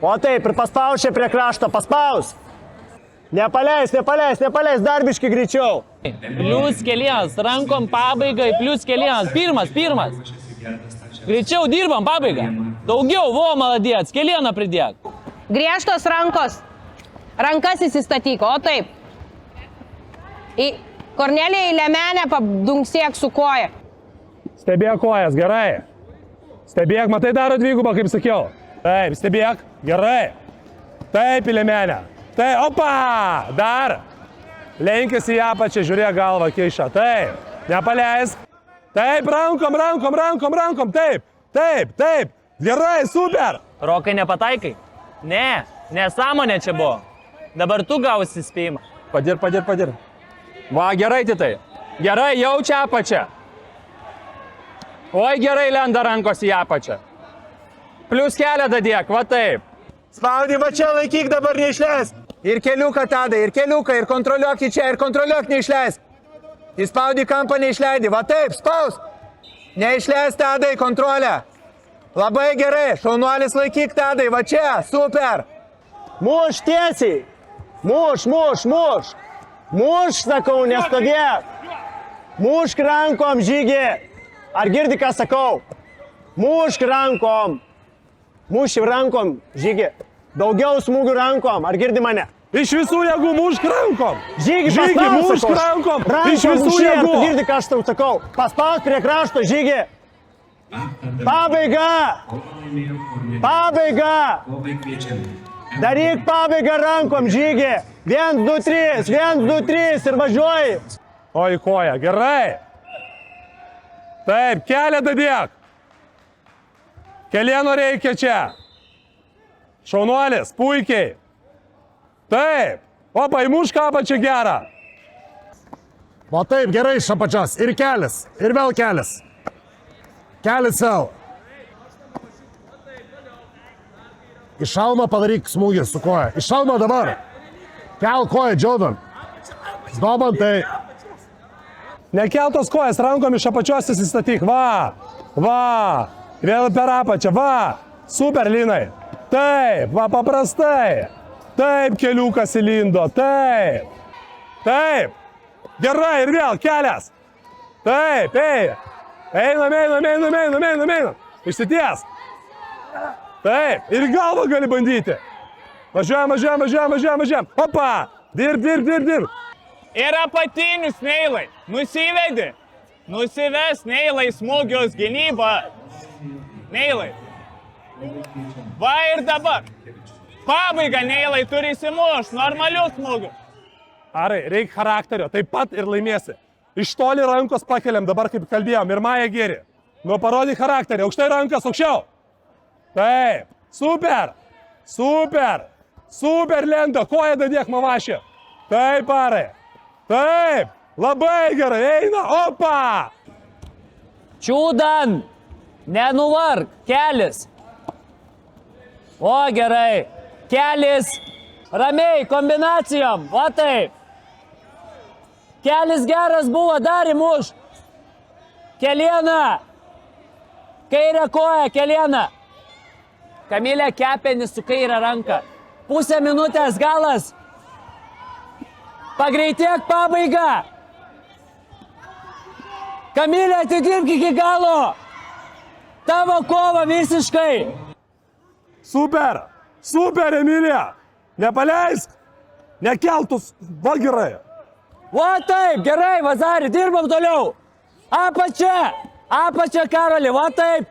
O taip, ir paspaus čia prie krašto, paspaus. Nepaleis, dar biški greičiau. Plius kelienas, rankom pabaigai, plius kelienas. Pirmas. Greičiau dirbam, pabaiga. Daugiau, maladėts, kelieną pridėk. Griežtos rankos. Rankas įsistatyk, o taip. Kornelija į lemenę padunksiek su koja. Stebėk kojas, gerai. Stebėk, matai, daro dvigubą, kaip sakiau. Taip, stebėk, gerai. Taip, į lemenę. Taip, opa, dar. Lenkis į apačią, žiūrėk galvą kiša. Taip, nepaleisk. Taip, rankom. Taip. Gerai, super. Rokai nepataikai? Ne, nesąmonė čia buvo. Dabar tu gausi spėjimą. Padir. Va, gerai, Titai. Gerai, jaučia apačią. Oi, gerai lenda rankos į apačią. Plius kelią dadėk, va taip. Spaudi, va čia laikyk, dabar neišleisk. Ir keliuką tada, ir kontroliuok į čia, ir kontroliuok neišleisk. Įspaudi kampą, neišleidi, va taip, spaus. Neišleisk tada į kontrolę. Labai gerai, šaunuolis laikyk tada, va čia, super. Muš tiesiai. Muš. Muš, sakau, nestovėk. Mušk rankom, Žygi. Ar girdi, ką sakau? Mušk rankom. Muši rankom, Žygi. Daugiau smūgių rankom. Ar girdi mane? Iš visų jėgų mušk rankom. Žygi, mušk rankom. Iš visų jėgų. Tu girdi, ką aš tau sakau. Paspaus prie krašto, Žygi. Pabaiga. Daryk pabaigą rankom, Žygi. 1, 2, 3 ir važiuoji. Oi, koja, gerai. Taip, kelią dadėk. Kelieno reikia čia. Šaunuolis, puikiai. Taip. Opa, įmušk apačią gerą. O taip, gerai iš apačios. Ir kelias. Ir vėl kelias. Kelias vėl. Iš šalmo padaryk smūgį su koja. Iš šalmo dabar. Kel koją, Jordan. Domantai. Nekeltos kojas, rankom iš apačios įsistatyk. Va. Vėl per apačią. Va. Super, Linai. Taip, va, paprastai. Taip, keliukas įlindo. Taip. Gerai, ir vėl kelias. Taip, Einam. Išsities. Taip, ir galvą gali bandyti. Važiuojam. Opa, dirb. Ir apatinius neilai. Nusives neilai smūgius gynybą. Neilai. Va ir dabar. Pabaiga neilai turi įsimušti, normalius smūgius. Arai, reikia charakterio, taip pat ir laimėsi. Iš toli rankos pakeliam, dabar kaip kalbėjom, ir Maja geri. Nu, parodyk charakterį, aukštai rankas, aukščiau. Taip, super lenda, koją dadėk mavašė. Taip, Arai. Taip, labai gerai, eina, opa. Čiūdan, nenuvark, kelis. O, gerai, kelis, ramiai, kombinacijom, va taip. Kelis geras buvo, dar įmuš. Kelieną, kairę koją, kelieną. Kamilė kepenis su kairę ranką. Pusę minutės galas. Pagreitėk pabaigą. Kamilė, atidirbk iki galo. Tavo kova visiškai. Super, Emilija. Nepaleisk. Nekeltus, va gerai. Va taip, gerai, Vazari, dirbam toliau. Apačia, Karoli, va taip.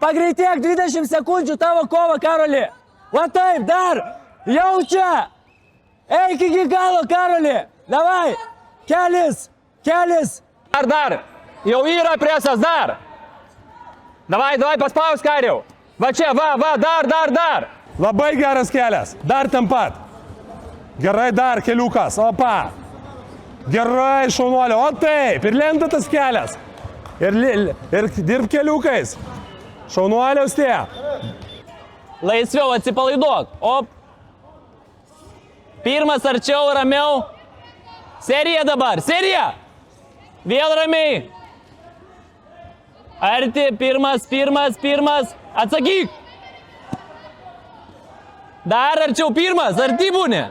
Pagreitėk 20 sekundžių tavo kova, Karoli. Va taip, dar. Jaučia. Eik iki galo, Karoli. Davai. Kelis. Dar. Jau yra presas, dar. Davai, paspaus, Kariau. Va čia, va, dar. Labai geras kelias. Dar ten pat. Gerai, dar keliukas. Opa. Gerai, šaunuolė. O taip. Ir lenda tas kelias. Ir dirb keliukais. Šaunuoliaus tie. Laisviau atsipalaiduok. Op. Pirmas arčiau, ramiau. Serija dabar. Vėl ramiai. Arti, pirmas. Atsakyk. Dar arčiau pirmas, arti būni.